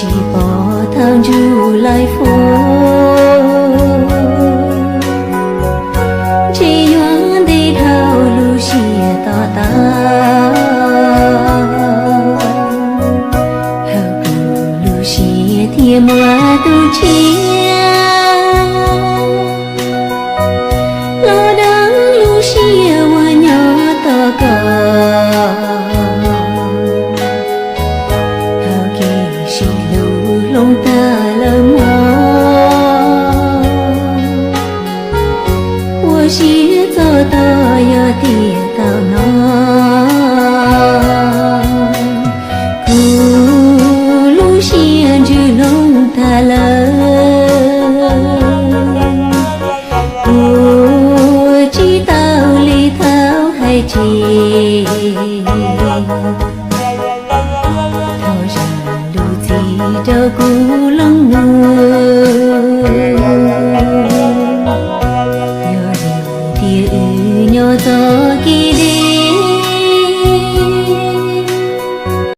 chỉ bỏ thang du lại phố chỉ yoan đi thao lu xìa ta ta hao cụ lu xìa thiên mua tu chia lo đắng lu xìa hoa nhỏ ta cả lòng ta là mơ,我是走到要跌到哪，古路线就lòng ta là，我知道里头还记。头上路子着。